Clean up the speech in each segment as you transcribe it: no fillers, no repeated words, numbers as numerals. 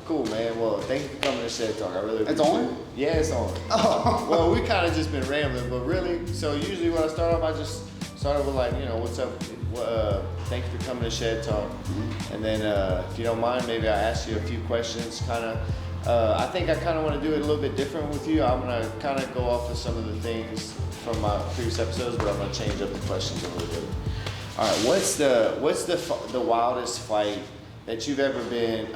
Cool, man. Well, thank you for coming to Shed Talk. I really It's appreciate on? it. Yeah, it's on. Oh. Well, we kind of just been rambling, but really, so usually when I start off, I just start off with like, what's up? Thank you for coming to Shed Talk. Mm-hmm. And then, if you don't mind, maybe I ask you a few questions. I think I kind of want to do it a little bit different with you. I'm gonna kind of go off of some of the things from my previous episodes, but I'm gonna change up the questions a little bit. All right, what's the wildest fight that you've ever been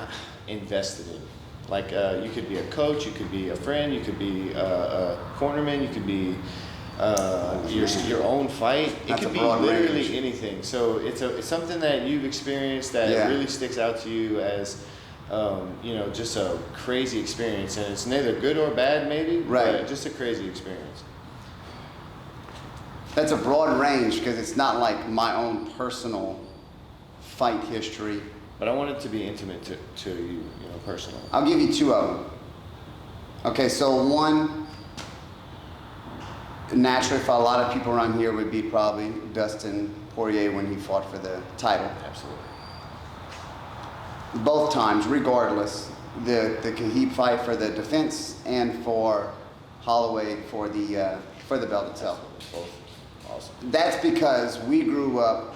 invested in? Like you could be a coach, you could be a friend, you could be a cornerman, you could be your own fight. It could be literally anything. So it's something that you've experienced that really sticks out to you as just a crazy experience, and it's neither good or bad, maybe, but just a crazy experience. That's a broad range because it's not like my own personal fight history. But I want it to be intimate to you, personally. I'll give you two of them. Okay, so one, naturally for a lot of people around here would be probably Dustin Poirier when he fought for the title. Absolutely. Both times, regardless, the Khabib fight for the defense and for Holloway for the belt itself. Both awesome. That's because we grew up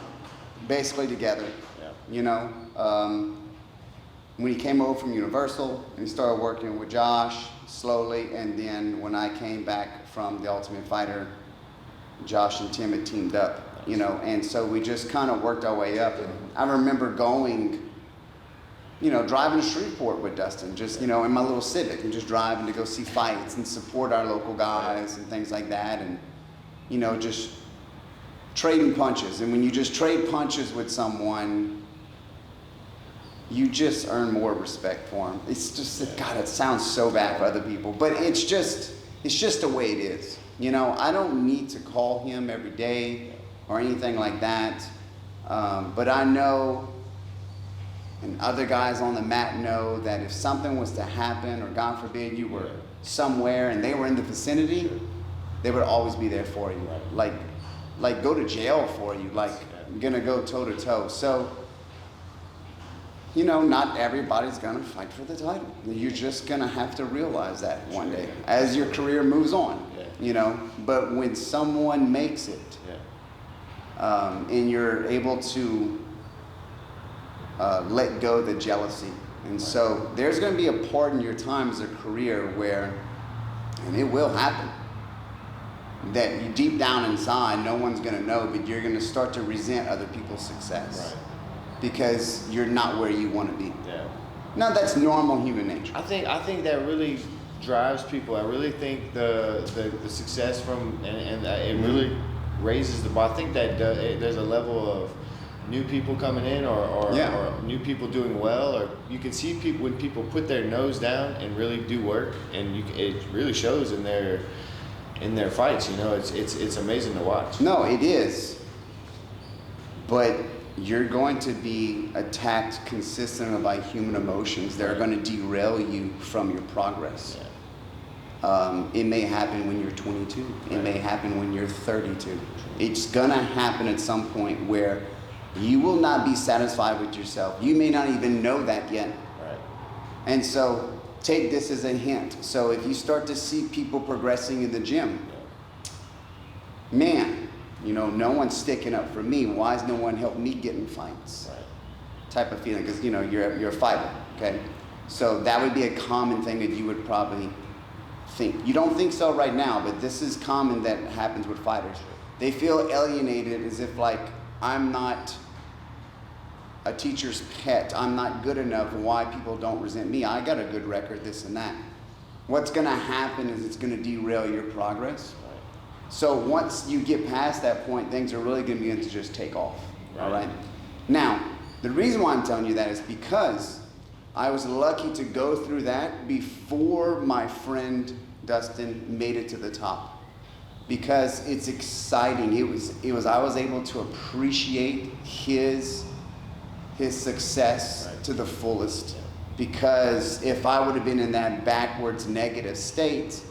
basically together. Yeah. When he came over from Universal and he started working with Josh slowly, and then when I came back from the Ultimate Fighter, Josh and Tim had teamed up, and so we just kind of worked our way up. And I remember going, driving to Shreveport with Dustin, just, in my little Civic, and just driving to go see fights and support our local guys and things like that, and, just trading punches. And when you just trade punches with someone, you just earn more respect for them. It's just, God, it sounds so bad for other people, but it's just the way it is. I don't need to call him every day or anything like that, but I know, and other guys on the mat know, that if something was to happen, or God forbid you were somewhere and they were in the vicinity, they would always be there for you. Like go to jail for you, like gonna go toe to toe. So, not everybody's gonna fight for the title. You're just gonna have to realize that one day as your career moves on, But when someone makes it, and you're able to let go of the jealousy. And so there's going to be a part in your time as a career where, and it will happen, that you deep down inside, no one's going to know, but you're going to start to resent other people's success because you're not where you want to be. Yeah. Now that's normal human nature. I think that really drives people. I really think the success and it really raises the bar. I think that there's a level of new people coming in or new people doing well, or you can see people when people put their nose down and really do work, and it really shows in their fights. It's amazing to watch. No, it is, but you're going to be attacked consistently by human emotions that are going to derail you from your progress. It may happen when you're 22. It may happen when you're 32. It's gonna happen at some point where you will not be satisfied with yourself. You may not even know that yet. Right. And so take this as a hint. So if you start to see people progressing in the gym, man, no one's sticking up for me. Why is no one helping me get in fights? Right. Type of feeling, because you're a fighter, okay? So that would be a common thing that you would probably think. You don't think so right now, but this is common that happens with fighters. They feel alienated, as if like, I'm not a teacher's pet. I'm not good enough. Why people don't resent me? I got a good record, this and that. What's going to happen is it's going to derail your progress. Right. So once you get past that point, things are really going to begin to just take off. Right. All right. Now, the reason why I'm telling you that is because I was lucky to go through that before my friend Dustin made it to the top. Because it's exciting. I was able to appreciate his success to the fullest. Because if I would have been in that backwards negative state,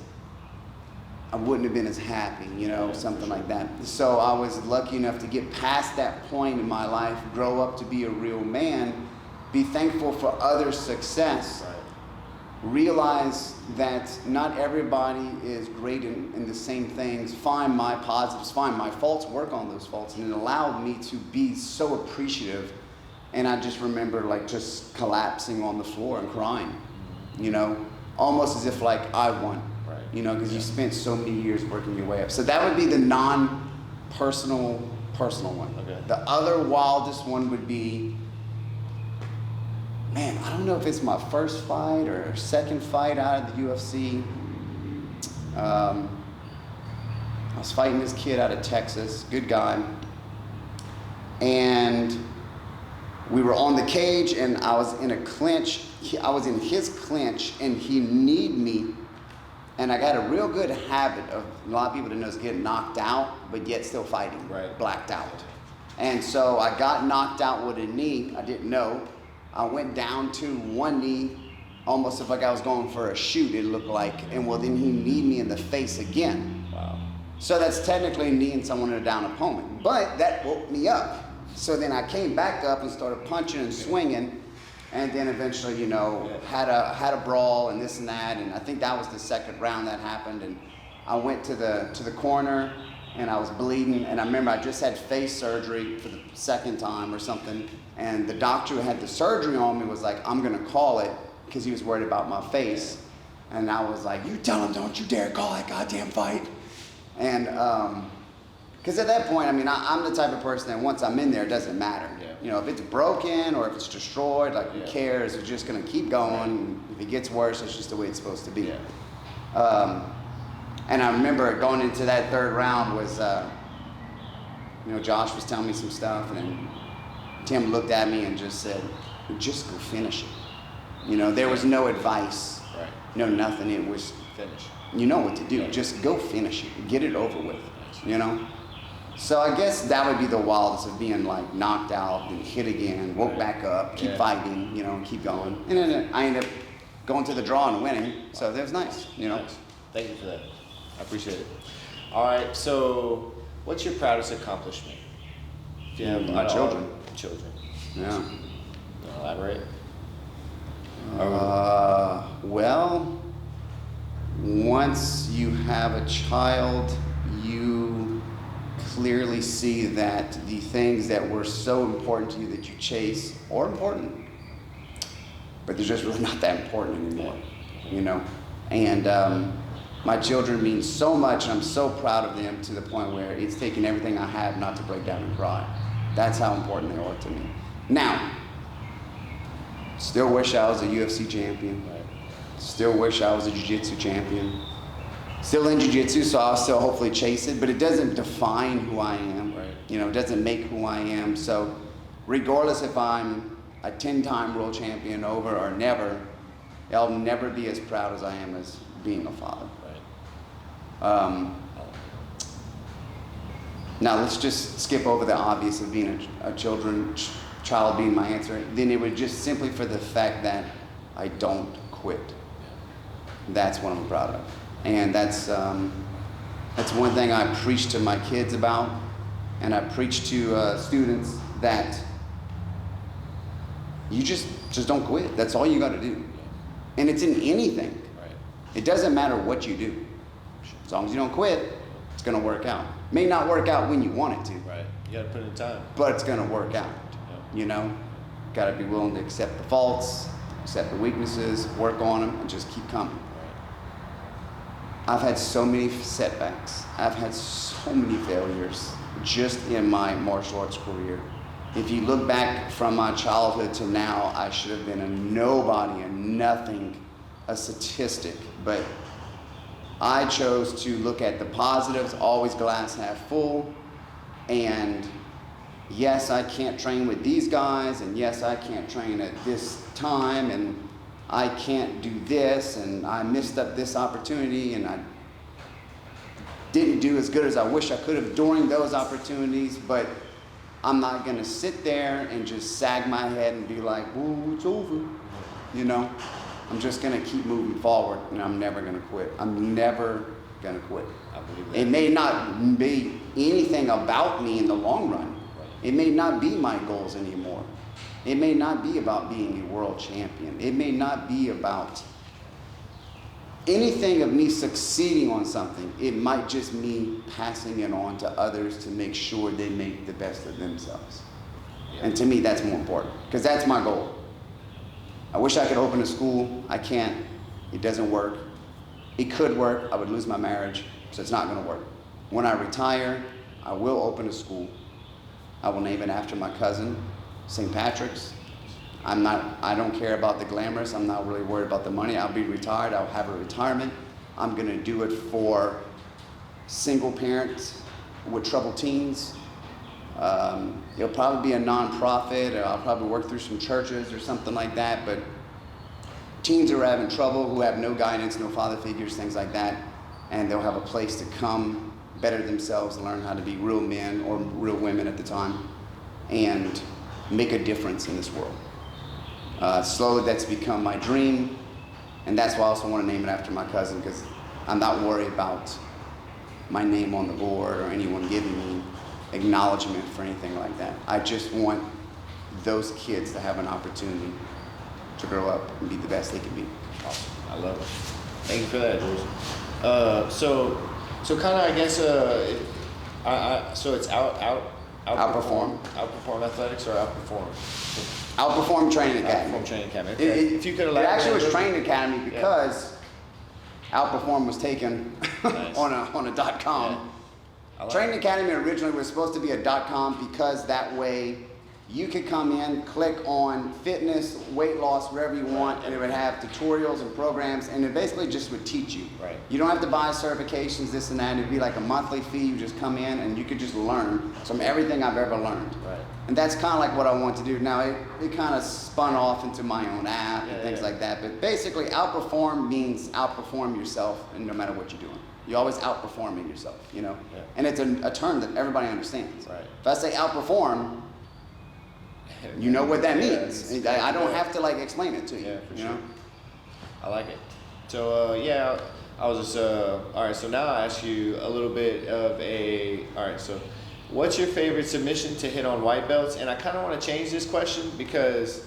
I wouldn't have been as happy, something like that. So I was lucky enough to get past that point in my life, grow up to be a real man, be thankful for others' success, realize that not everybody is great in the same things, find my positives, find my faults, work on those faults, and it allowed me to be so appreciative. And I just remember like just collapsing on the floor and crying, you know, almost as if like I won, Right. you know, because you spent so many years working your way up. So that would be the non-personal, personal one. Okay. The other wildest one would be, man, I don't know if it's my first fight or second fight out of the UFC. I was fighting this kid out of Texas, good guy. And we were on the cage and I was in a clinch. I was in his clinch and he kneed me. And I got a real good habit of, a lot of people didn't know, is getting knocked out, but yet still fighting, Right. blacked out. And so I got knocked out with a knee, I didn't know. I went down to one knee, almost if like I was going for a shoot, it looked like. And well, then he kneed me in the face again. Wow. So that's technically kneeing someone in a down opponent. But that woke me up. So then I came back up and started punching and swinging. And then eventually, you know, had a brawl and this and that. And I think that was the second round that happened. And I went to the corner and I was bleeding. And I remember I just had face surgery for the second time or something. And the doctor who had the surgery on me was like, I'm gonna call it, because he was worried about my face. And I was like, you tell him, don't you dare call that goddamn fight. And, because at that point, I mean, I'm the type of person that once I'm in there, it doesn't matter. Yeah. You know, if it's broken or if it's destroyed, like who cares? It's just gonna keep going. If it gets worse, it's just the way it's supposed to be. Yeah. And I remember going into that third round was, you know, Josh was telling me some stuff, and then Tim looked at me and just said, just go finish it. You know, there was no advice, Right. no nothing. It was, Finish. you know what to do. Yeah. Just go finish it. Get it over with, you know? So I guess that would be the wildest of being like knocked out and hit again, woke back up, keep fighting, you know, and keep going. And then I ended up going to the draw and winning. So that was nice, you know? Nice. Thank you for that. I appreciate it. All right, so what's your proudest accomplishment? If you have My children. Children. Yeah. You wanna elaborate? Well, once you have a child, you clearly see that the things that were so important to you that you chase are important, but they're just really not that important anymore, you know? And my children mean so much, and I'm so proud of them to the point where it's taking everything I have not to break down and cry. That's how important they are to me. Now, still wish I was a UFC champion. Right. Still wish I was a jiu-jitsu champion. Still in jiu-jitsu, so I'll still hopefully chase it, but it doesn't define who I am. Right. You know, it doesn't make who I am. So regardless if I'm a 10-time world champion over or never, I'll never be as proud as I am as being a father. Right. Now let's just skip over the obvious of being a child being my answer. Then it would just simply for the fact that I don't quit. That's what I'm proud of. And that's one thing I preach to my kids about, and I preach to students that you just don't quit. That's all you got to do. And it's in anything. Right. It doesn't matter what you do. As long as you don't quit, it's going to work out. May not work out when you want it to, Right. You gotta put in time. but it's going to work out. Yeah. You know, got to be willing to accept the faults, accept the weaknesses, work on them, and just keep coming. Right. I've had so many setbacks. I've had so many failures just in my martial arts career. If you look back from my childhood to now, I should have been a nobody, a nothing, a statistic. But I chose to look at the positives, always glass half full. And yes, I can't train with these guys, and yes, I can't train at this time, and I can't do this, and I missed up this opportunity, and I didn't do as good as I wish I could have during those opportunities, but I'm not gonna sit there and just sag my head and be like, "Ooh, it's over," you know? I'm just gonna keep moving forward, and I'm never gonna quit. I'm never gonna quit. I believe that. It may not be anything about me in the long run. It may not be my goals anymore. It may not be about being a world champion. It may not be about anything of me succeeding on something, it might just me passing it on to others to make sure they make the best of themselves. Yeah. And to me, that's more important, because that's my goal. I wish I could open a school. I can't. It doesn't work. It could work. I would lose my marriage, so it's not going to work. When I retire, I will open a school. I will name it after my cousin, St. Patrick's. I don't care about the glamorous. I'm not really worried about the money. I'll be retired. I'll have a retirement. I'm going to do it for single parents with troubled teens. It'll probably be a nonprofit, or I'll probably work through some churches or something like that. But teens who are having trouble, who have no guidance, no father figures, things like that, and they'll have a place to come, better themselves, learn how to be real men or real women at the time, and make a difference in this world. Slowly, that's become my dream, and that's why I also want to name it after my cousin, because I'm not worried about my name on the board or anyone giving me acknowledgement for anything like that. I just want those kids to have an opportunity to grow up and be the best they can be. Awesome. I love it. Thank you for that, Jules. So kind of, I guess, so it's outperform athletics or outperform? Outperform Training Academy. Outperform Training Academy. Okay. If you could elaborate. It actually was Training Academy because Outperform was taken Nice. on a .com. Yeah. Training Academy originally was supposed to be a .com because that way you could come in, click on fitness, weight loss, whatever you want, and it would have tutorials and programs, and it basically just would teach you. Right. You don't have to buy certifications, this and that. It'd be like a monthly fee. You just come in and you could just learn from everything I've ever learned. Right. And that's kind of like what I want to do. Now, it kind of spun off into my own app and things like that. But basically, outperform means outperform yourself, and no matter what you're doing. You're always outperforming yourself, you know? Yeah. And it's a term that everybody understands. Right. If I say outperform, you know what that means. I don't have to like explain it to you. Yeah, for you sure. know? I like it. So I was just all right. So now I ask you a little bit of all right. So, what's your favorite submission to hit on white belts? And I kind of want to change this question because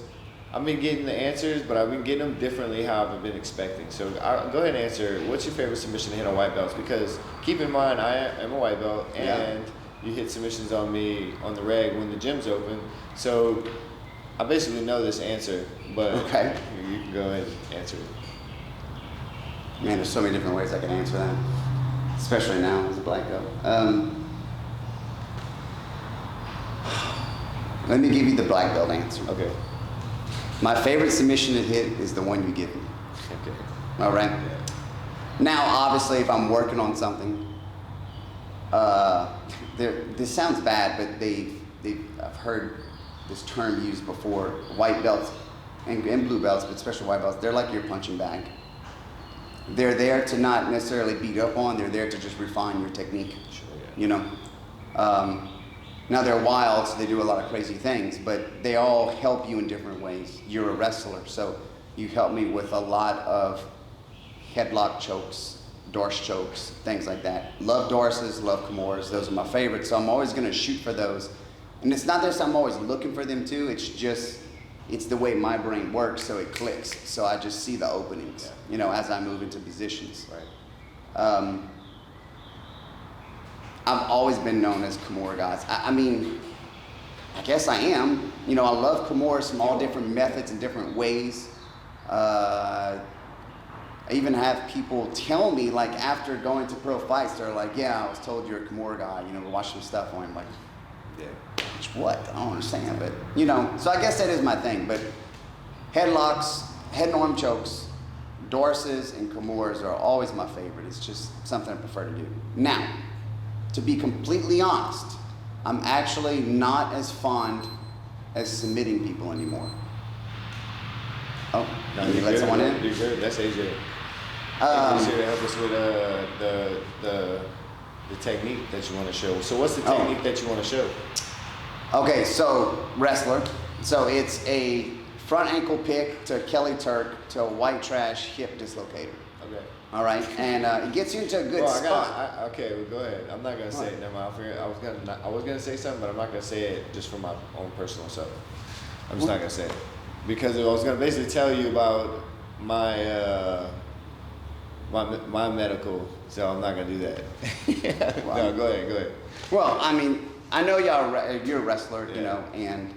I've been getting the answers, but I've been getting them differently how I've been expecting. So go ahead and answer. What's your favorite submission to hit on white belts? Because keep in mind, I am a white belt, and you hit submissions on me on the reg when the gym's open. So I basically know this answer, but Okay. You can go ahead and answer it. Man, there's so many different ways I can answer that, especially now as a black belt. Let me give you the black belt answer. Okay. My favorite submission to hit is the one you give me. Okay. All right. Now, obviously, if I'm working on something, this sounds bad, but I've heard this term used before. White belts and blue belts, but especially white belts, they're like your punching bag. They're there to not necessarily beat up on. They're there to just refine your technique. Sure. Yeah. You know. Now they're wild, so they do a lot of crazy things, but they all help you in different ways. You're a wrestler, so you help me with a lot of headlock chokes, dorse chokes, things like that. Love dorses, love Kimuras. Those are my favorites, so I'm always going to shoot for those. And it's not that I'm always looking for them too. It's the way my brain works, so it clicks. So I just see the openings, you know, as I move into positions. Right. I've always been known as Kimura guys. I mean, I guess I am. You know, I love Kimuras from all different methods and different ways. I even have people tell me, like, after going to pro fights, they're like, yeah, I was told you're a Kimura guy, you know, watch some stuff on him. Like, Yeah. what? I don't understand, but, you know, so I guess that is my thing. But headlocks, head and arm chokes, dorses, and Kimuras are always my favorite. It's just something I prefer to do. Now, to be completely honest, I'm actually not as fond as submitting people anymore. Oh, No, can you you're let good, someone in? You're good. That's AJ. AJ's here to help us with the technique that you want to show. So what's the technique that you want to show? Okay, so wrestler. So it's a front ankle pick to Kelly Turk to a white trash hip dislocator. Okay. All right, and it gets you into a good spot. Okay, well, go ahead. I'm not gonna say it. Never mind. I was gonna say something, but I'm not gonna say it just for my own personal self. I'm just not gonna say it because I was gonna basically tell you about my my medical, so I'm not gonna do that. Wow. No, go ahead. Well, I mean, I know you're a wrestler, you know, and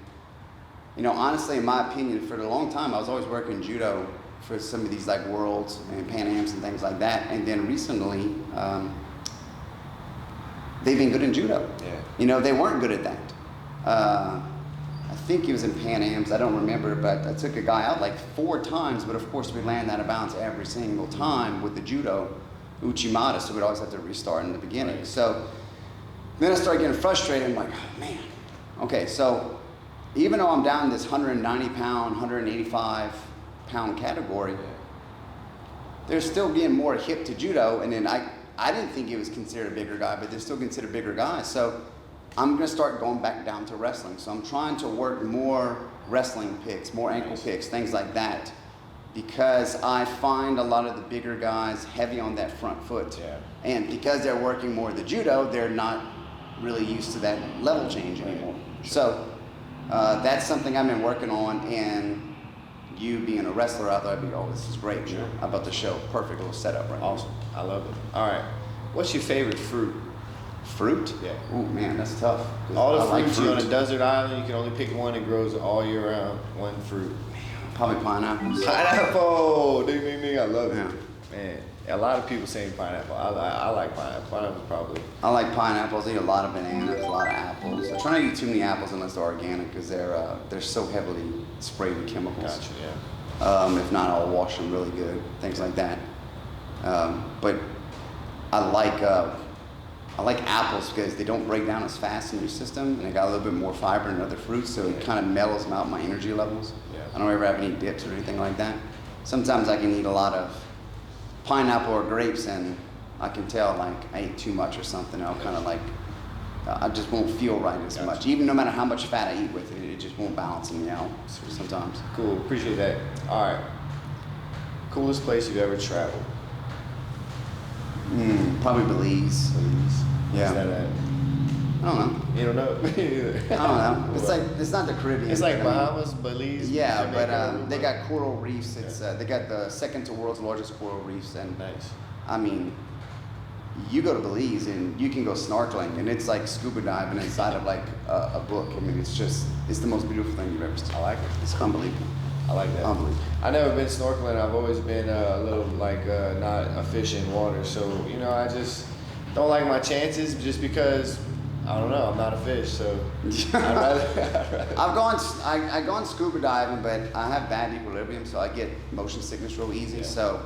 honestly, in my opinion, for a long time, I was always working judo for some of these like worlds and Pan Ams and things like that. And then recently, they've been good in judo. Yeah. They weren't good at that. I think he was in Pan Ams, I don't remember, but I took a guy out like 4 times, but of course we land out of bounds every single time with the judo Uchimata, so we'd always have to restart in the beginning. Right. So then I started getting frustrated. I'm like, oh man. Okay, so even though I'm down in this 190 pound, 185 pound category, they're still being more hip to judo, and then I didn't think he was considered a bigger guy, but they're still considered bigger guys. So I'm gonna start going back down to wrestling. So I'm trying to work more wrestling picks, more ankle picks, things like that, because I find a lot of the bigger guys heavy on that front foot. Yeah. And because they're working more the judo, they're not really used to that level change anymore. Sure. So that's something I've been working on, and you being a wrestler out there, I'd be, oh, this is great. Sure. How about the show? Perfect little setup right Awesome. I love it. All right. What's your favorite fruit? now. Fruit? Yeah. Oh man, that's tough. All the I like fruits, you're on a fruit. desert island, you can only pick one. It grows all year round. One fruit. Probably pineapples. Pineapple! Ding, ding, ding. I love it. Yeah. Man, a lot of people saying pineapple. I like pineapple. Pineapple's probably. I like pineapples. I eat a lot of bananas, a lot of apples. I try not to eat too many apples unless they're organic, because they're so heavily sprayed with chemicals. Gotcha, yeah. If not, I'll wash them really good, things like that. But I like apples because they don't break down as fast in your system, and they got a little bit more fiber than other fruits, so it kind of mellows them out my energy levels. Yeah. I don't ever have any dips or anything like that. Sometimes I can eat a lot of pineapple or grapes, and I can tell like I ate too much or something. I'll kind of like, I just won't feel right as Gotcha. much. Even no matter how much fat I eat with it, it just won't balance me out sometimes. Cool. Appreciate that. All right. Coolest place you've ever traveled? Probably Belize. Please. Yeah. Where's that at? I don't know. You don't know? Me either. I don't know. It's like, it's not the Caribbean. It's like but I mean- Bahamas, Belize. Yeah, Jamaica, but they got coral reefs. It's they got the second to world's largest coral reefs, and Nice. I mean, you go to Belize and you can go snorkeling, and it's like scuba diving inside of like a book. I mean, it's the most beautiful thing you've ever seen. I like it. It's unbelievable. I like that. Unbelievable. I've never been snorkeling. I've always been a little like not a fish in water. So I just don't like my chances just because I don't know. I'm not a fish, so I'd rather. I've gone scuba diving, but I have bad equilibrium, so I get motion sickness real easy. Yeah. So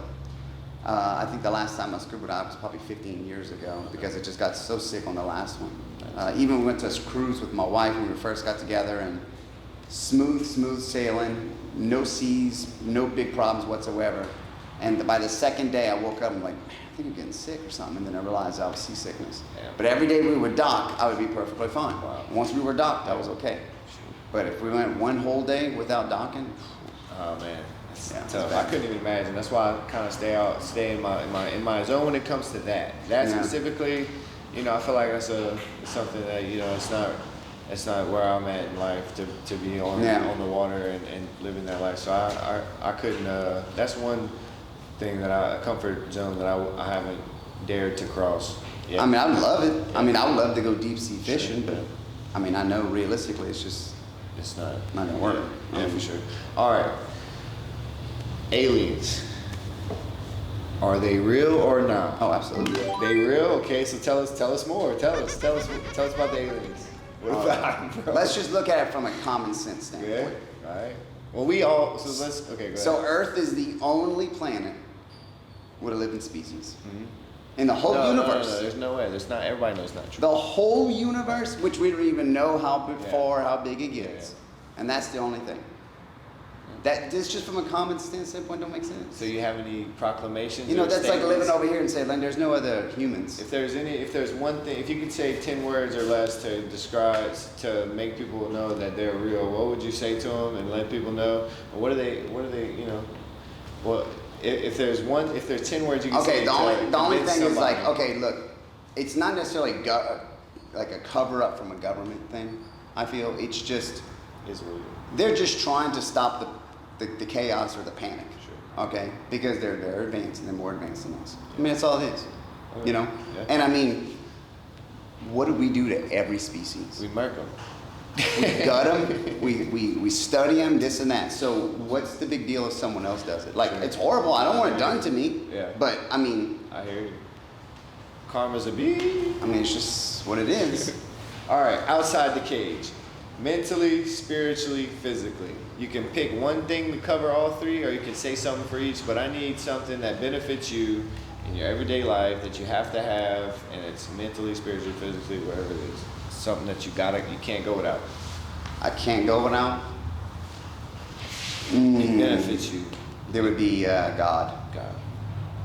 I think the last time I scuba dived was probably 15 years ago, because I just got so sick on the last one. Even we went to a cruise with my wife when we first got together, and smooth sailing, no seas, no big problems whatsoever. And by the second day, I woke up and I'm like, man, I think I'm getting sick or something. And then I realized I was seasickness. Yeah. But every day we would dock, I would be perfectly fine. Wow. Once we were docked, I was okay. But if we went one whole day without docking, Oh man, it's Yeah, it's tough. bad. I couldn't even imagine. That's why I kind of stay in my zone when it comes to that. That Yeah. specifically, I feel like that's something that it's not where I'm at in life to be on the water and living that life. So I couldn't. That's one thing a comfort zone that I haven't dared to cross. Yet. I mean, I would love it. I mean, I would love to go deep sea fishing, Sure. but I mean, I know realistically it's just It's not not gonna work. Yeah, for sure. All right. Aliens. Are they real or not? Oh, absolutely. They real? Okay, so tell us more. Tell us about the aliens. What about them, bro? Let's just look at it from a common sense standpoint. Yeah. All right. Well, we all. So let's. Okay, go ahead. So Earth is the only planet with a living species in the whole No, universe. there's no way. There's not. Everybody knows it's not true. The whole universe, which we don't even know how Yeah. far, how big it gets, and that's the only thing. That this just from a common sense standpoint don't make sense. So you have any proclamations? You know, or that's like statements? living over here and saying, like, there's no other humans. If there's one thing, if you could say 10 words or less to describe, to make people know that they're real, what would you say to them and let people know? And what are they, well, if there's 10 words you can say Okay, the only convince thing is like, somebody. okay, look, it's not necessarily like a cover up from a government thing. I feel it's just It's real. they're just trying to stop the chaos or the panic. Sure. okay? Because they're advanced and they're more advanced than us. I mean, that's all it is, you know? Yeah. And I mean, what do we do to every species? We murk them. We gut them, we study them, this and that. So what's the big deal if someone else does it? Like, it's horrible, I don't want it done to me. Yeah. But, I mean, I hear you. Karma's a bee. I mean, it's just what it is. All right, outside the cage. Mentally, spiritually, physically. You can pick one thing to cover all three, or you can say something for each, but I need something that benefits you in your everyday life that you have to have, and it's mentally, spiritually, physically, whatever it is. Something that you can't go without. I can't go without. It benefits you. There would be God. God.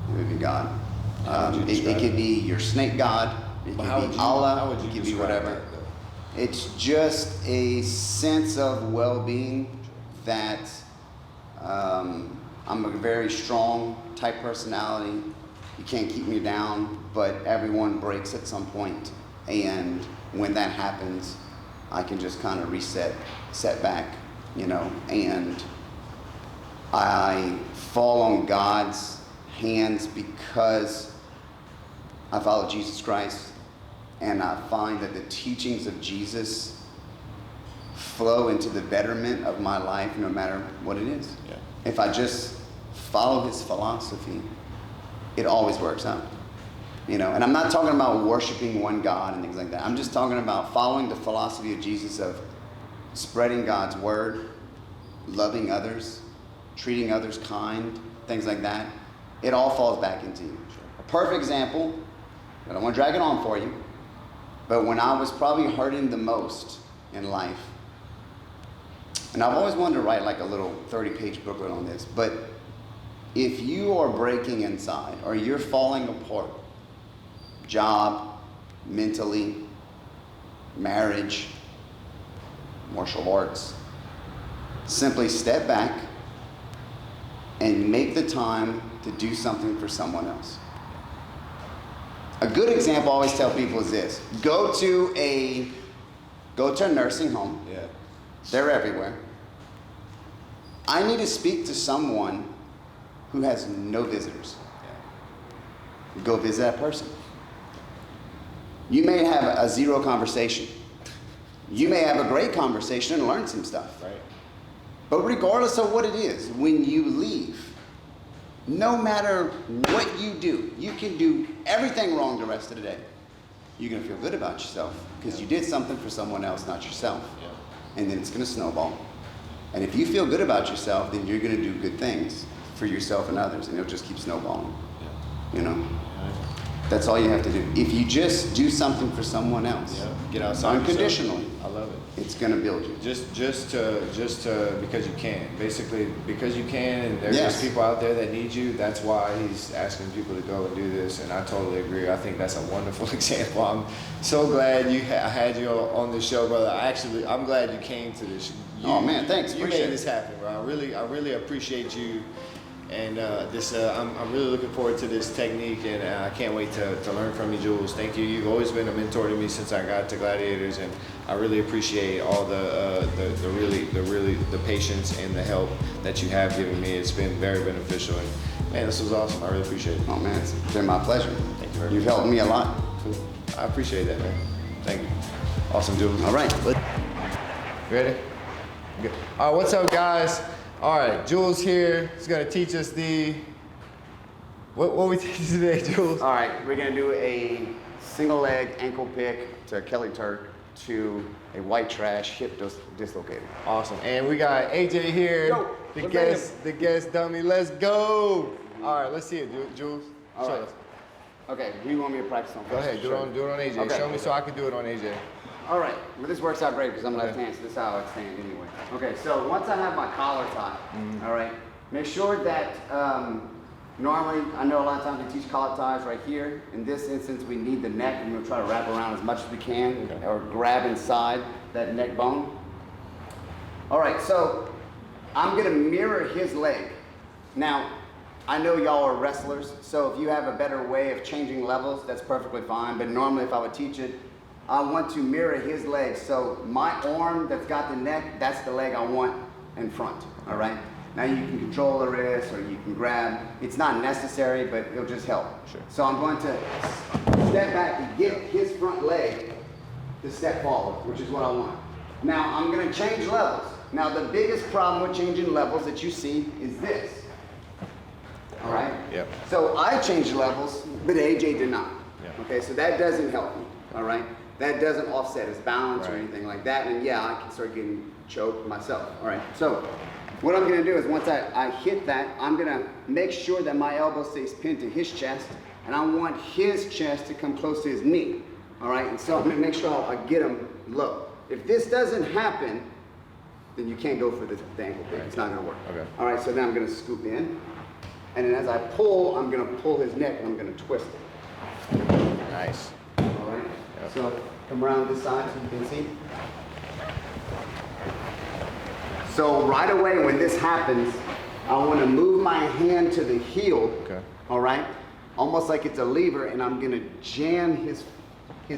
It would be God. How would you It describe could it? be your snake God. It But could be Allah. how would you It could be describe whatever. that, though? It's just a sense of well-being that I'm a very strong type personality. You can't keep me down, but everyone breaks at some point. And when that happens, I can just kind of set back, you know, and I fall on God's hands because I follow Jesus Christ, and I find that the teachings of Jesus flow into the betterment of my life no matter what it is. Yeah. If I just follow his philosophy, it always works out. You know, and I'm not talking about worshiping one God and things like that. I'm just talking about following the philosophy of Jesus of spreading God's word, loving others, treating others kind, things like that. It all falls back into you. A perfect example, I don't want to drag it on for you, but when I was probably hurting the most in life, and I've always wanted to write like a little 30-page booklet on this, but if you are breaking inside or you're falling apart, job, mentally, marriage, martial arts, simply step back and make the time to do something for someone else. A good example I always tell people is this: go to a nursing home. Yeah. They're everywhere. I need to speak to someone who has no visitors. Yeah. Go visit that person. You may have a zero conversation. You may have a great conversation and learn some stuff. Right. But regardless of what it is, when you leave, no matter what you do, you can do everything wrong the rest of the day. You're going to feel good about yourself because you did something for someone else, not yourself. Yeah. And then it's going to snowball. And if you feel good about yourself, then you're going to do good things for yourself and others, and it'll just keep snowballing. Yeah. You know? Yeah. That's all you have to do. If you just do something for someone else, Yeah. Get outside unconditionally, yourself. I love it. it's going to build you. Just to because you can. Basically, because you can, and there's Yes. just people out there that need you. That's why he's asking people to go and do this, and I totally agree. I think that's a wonderful example. I'm so glad I had you on this show, brother. I'm glad you came to this. Oh, man, thanks. You Appreciate made it. this happen, bro. I really appreciate you. And I'm really looking forward to this technique, and I can't wait to learn from you, Jules. Thank you. You've always been a mentor to me since I got to Gladiators, and I really appreciate all the patience and the help that you have given me. It's been very beneficial, and man, this was awesome. I really appreciate it. Oh, man, it's been my pleasure. Thank you very You've much. helped me a lot. Cool. I appreciate that, man. Thank you. Awesome, Jules. All right. Ready? Good. All right, what's up, guys? All right, Jules here. He's gonna teach us what we teach today, Jules. All right, we're going to do a single leg ankle pick to Kelly Turk to a white trash hip dislocator. Awesome. And we got AJ here, Yo, the guest dummy. Let's go. All right, let's see it, Jules. All Show right. us. Okay, we want me to practice on Go ahead, do it on AJ. Okay. Show me so I can do it on AJ. All right, well, this works out great because I'm left-handed, so this is how I stand anyway. Okay, so once I have my collar tied, all right, make sure that normally, I know a lot of times we teach collar ties right here. In this instance, we need the neck, and we're going to try to wrap around as much as we can or grab inside that neck bone. All right, so I'm going to mirror his leg. Now, I know y'all are wrestlers, so if you have a better way of changing levels, that's perfectly fine. But normally, if I would teach it, I want to mirror his leg. So my arm that's got the neck, that's the leg I want in front, all right? Now you can control the wrist or you can grab. It's not necessary, but it'll just help. Sure. So I'm going to step back and get his front leg to step forward, which is what I want. Now I'm going to change levels. Now the biggest problem with changing levels that you see is this. All right? Yep. So I changed levels, but AJ did not. Yep. Okay, so that doesn't help me. All right? That doesn't offset his balance or Right. anything like that. And yeah, I can start getting choked myself. All right, so what I'm gonna do is once I hit that, I'm gonna make sure that my elbow stays pinned to his chest, and I want his chest to come close to his knee. All right, and so I'm gonna make sure I get him low. If this doesn't happen, then you can't go for the ankle pick. It's not gonna work. Okay. All right, so now I'm gonna scoop in, and then as I pull, I'm gonna pull his neck and I'm gonna twist it. Nice. All right, Yep. so come around this side so you can see. So right away when this happens, I want to move my hand to the heel, Okay. all right? Almost like it's a lever, and I'm going to jam his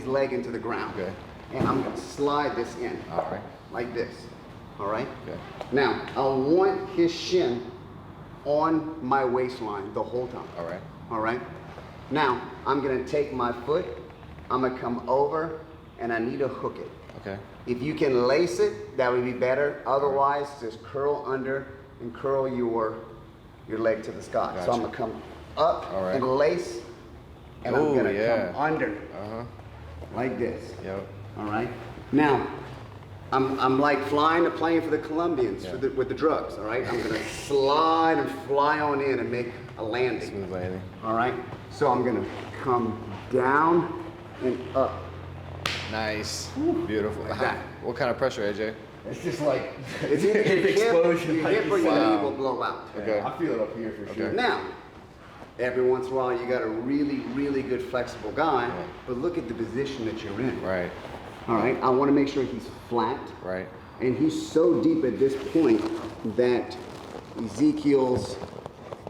leg into the ground. Okay. And I'm going to slide this in, All right. like this, all right? Okay. Now, I want his shin on my waistline the whole time. All right. All right? Now, I'm going to take my foot, I'm going to come over, and I need to hook it. Okay. If you can lace it, that would be better. Otherwise, just curl under and curl your leg to the sky. Gotcha. So I'm gonna come up All right. and lace, and I'm Ooh, gonna yeah. come under Uh-huh. like this. Yep. All right. Now, I'm like flying a plane for the Colombians Yeah. with the drugs. All right. I'm gonna slide and fly on in and make a landing. Smooth landing. All right. So I'm gonna come down and up. Nice. Beautiful. Like that. What kind of pressure, AJ? It's just like it's either your hip, explosion, your like hip you or your said. knee will blow out. Okay. I feel it up here for sure. Okay. Now, every once in a while you got a really, really good flexible guy, Yeah. but look at the position that you're in. Right. All right, I want to make sure he's flat, Right. and he's so deep at this point that Ezekiel's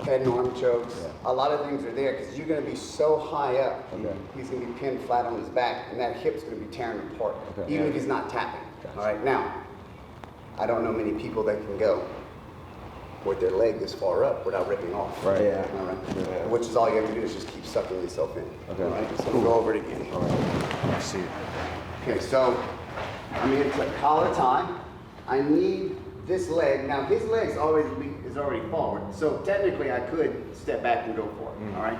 head and arm chokes, a lot of things are there because you're going to be so high up. Okay. He's going to be pinned flat on his back, and that hip's going to be tearing apart, Okay. even Yeah. if he's not tapping. All right, now, I don't know many people that can go with their leg this far up without ripping off. Right. Yeah. All right. Yeah. Which is all you have to do is just keep sucking yourself in. Okay. All right. So we'll go over it again. All right. I see. Okay. So I'm into collar tie. I need this leg. Now his leg's is already forward. So technically I could step back and go for it. All right.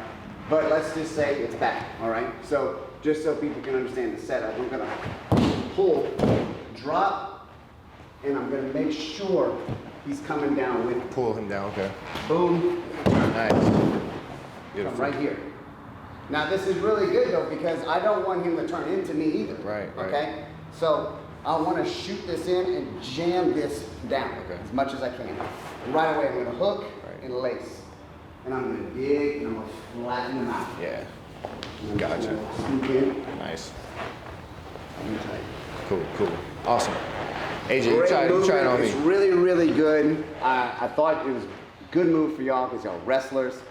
But let's just say it's back. All right. So just so people can understand the setup, I'm gonna pull, drop, and I'm gonna make sure he's coming down with it. Pull him down. Okay. Boom. Nice. Come Beautiful. right here. Now this is really good though because I don't want him to turn into me either. Right, right. Okay? So I want to shoot this in and jam this down Okay. as much as I can. And right away I'm going to hook Right. and lace. And I'm going to dig and I'm going to flatten them out. Yeah. And I'm Gotcha. gonna scoop in Nice. and tight. Cool. Cool. Awesome. AJ, you Great try it movement. on me. It's really, really good. I thought it was a good move for y'all because y'all wrestlers.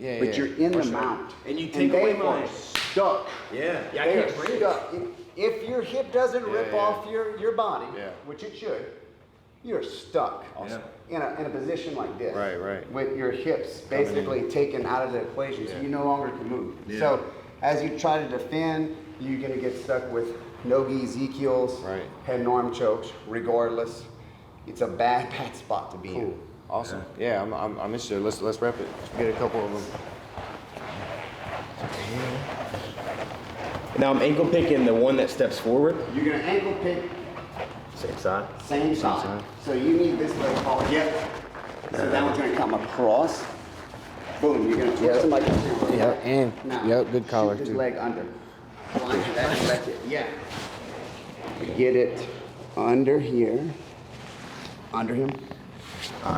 Yeah, But yeah, you're in for the sure. mount. And you take they away are mine. stuck. Yeah. Yeah, I They can't are breathe. stuck. If your hip doesn't Yeah, rip yeah. off your body, Yeah. which it should, you're stuck Awesome. in a position like this. Right, right. With your hips basically taken out of the equation, so Yeah. you no longer can move. Yeah. So as you try to defend, you're gonna get stuck with no-gi Ezekiel's, Right. head and arm chokes, regardless. It's a bad, bad spot to be Cool. in. Awesome. Yeah, I'm interested. Let's rep it. Get a couple of them. Now I'm ankle picking the one that steps forward. You're gonna ankle pick Same side. same side. side. So you need this leg forward. Yep. So that one's gonna come across. Boom, you're gonna twist him like this. Yep, and Now, yep, good collar shoot his too. leg under. That's it. Yeah. Get it under here. Under him.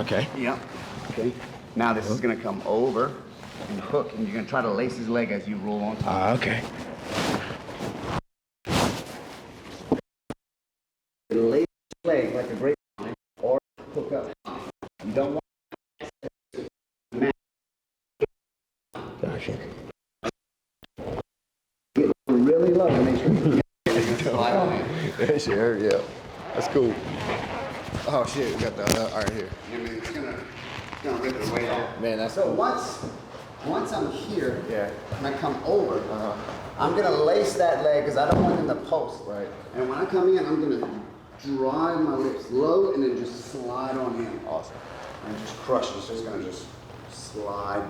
Okay. Yep. Okay. Now this is gonna come over and hook, and you're gonna try to lace his leg as you roll on top. Okay. Lace his leg like a grapevine, or hook up. You don't want Gotcha. to get really low to make sure you can slide on in. That shit hurt, yeah. That's cool. Oh shit, we got the all right here. I mean, it's gonna rip it away off. Man, that's So once I'm here, yeah. and I come over, I'm gonna lace that leg because I don't want them to post. Right. And when I come in, I'm gonna drive my lips low and then just slide on in. Awesome. And just crush it. It's just gonna just slide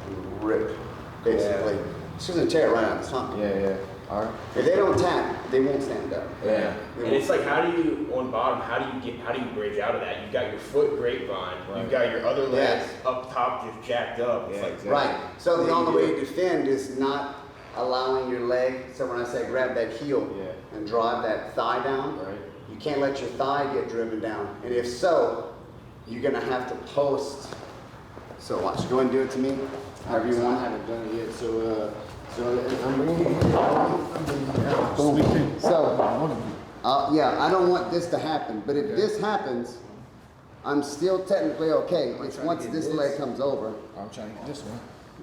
and rip, basically. It's just gonna tear it right out of the top. Yeah, yeah. All right. If they don't tap, they won't stand up. Yeah. They And won't. it's like, how do you, on bottom, how do you bridge out of that? You've got your foot grapevine, you've got your other legs up top just jacked up. It's Yeah, like, exactly. Right. So What the do you only way do? to defend is not allowing your leg. So when I say grab that heel and drive that thigh down, Right. you can't let your thigh get driven down. And if so, you're gonna have to post. So watch. Go ahead and do it to me. However you I want. haven't done it yet, so I'm bringing it here. Boom. So, yeah, I don't want this to happen. But if this happens, I'm still technically okay. It's trying to once get this this. leg comes over. I'm trying to get this one.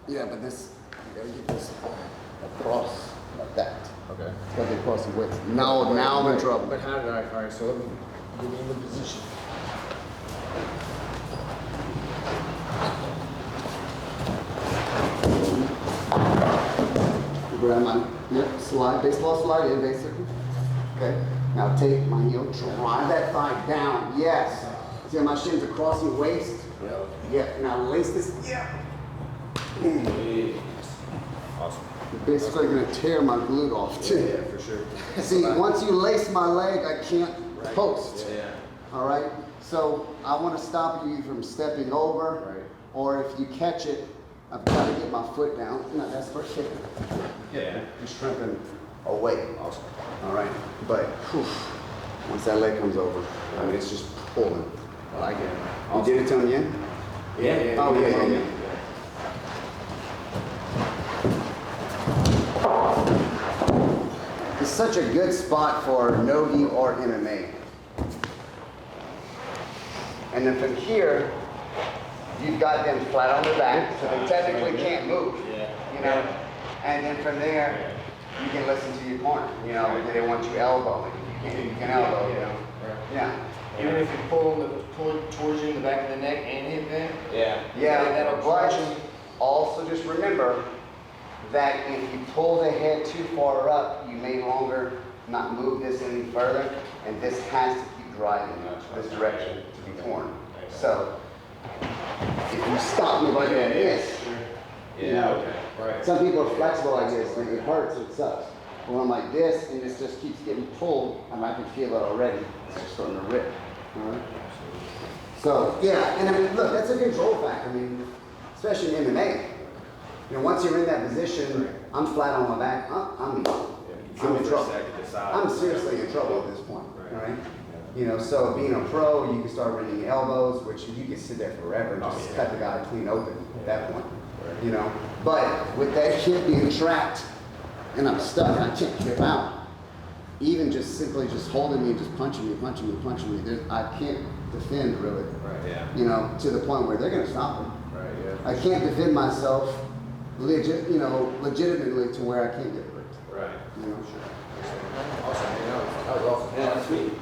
Yeah, but this, you gotta get this across like that. Okay. It's gotta be across the width. Now I'm in trouble. But how did all right, so let me get in the position. Grab my slide, baseball slide in basically. Okay. Now take my heel, drive that thigh down. Yes. See how my shins are crossing waist? Yeah. Yeah. Now lace this. Yeah. Awesome. You're basically gonna tear my glute off too. Yeah, for sure. See, once you lace my leg, I can't post. Yeah. All right. So I want to stop you from stepping over, Right. or if you catch it, I've got to get my foot down. No, that's for sure. yeah. Just shrimping away. Awesome. All right. But whew, once that leg comes over, I mean, it's just pulling. I like it. You did it to him yet? Yeah. Oh, yeah. It's such a good spot for no-gi or MMA. And then from here, you've got them flat on their back, so they technically can't move. You know? And then from there, you can listen to your corner. You know, do they want you elbowing? You can elbow, you know? Yeah. Even if you pull towards you in the back of the neck and hit that. Yeah. Yeah, that'll but crush 'em. also just remember that if you pull the head too far up, you may longer not move this any further, and this has to keep driving this direction to be torn. So if you stop me like this, you know, Right. some people are flexible like this, and it hurts, it sucks. But when I'm like this, and this just keeps getting pulled, I can feel it already. It's just starting to rip. All right. So yeah, and I mean, look, that's a control factor. I mean, especially in MMA. You know, once you're in that position, I'm flat on my back. I'm in trouble. I'm seriously in trouble at this point. All right. You know, so being a pro, you can start running elbows, which you can sit there forever and just cut the guy clean open at that point. You know, but with that hip being trapped and I'm stuck and I can't hip out, even just simply just holding me, just punching me, I can't defend really. Right, yeah. You know, to the point where they're gonna stop me. Right, yeah. I can't defend myself legitimately to where I can't get hurt. Right. You know? Awesome. That was awesome. Yeah, that's sweet.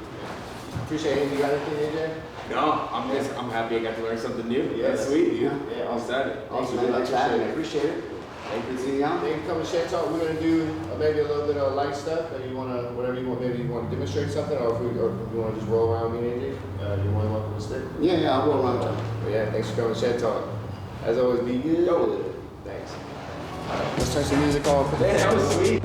Appreciate it. You got anything, AJ? No, I'm happy I got to learn something new. Yeah, That's sweet, dude. Yeah. I'm excited. Awesome, man. Thanks for having me. Appreciate it. Thank you for seeing me out. Then come to Shed Talk. We're gonna do maybe a little bit of light stuff. Maybe you wanna, whatever you want. Maybe you want to demonstrate something, or if you want to just roll around me and AJ. You're more than welcome to stick. Yeah, I'll roll around. But yeah, thanks for coming to Shed Talk. As always, be good. Thanks. Let's turn some music on. Man, that was sweet.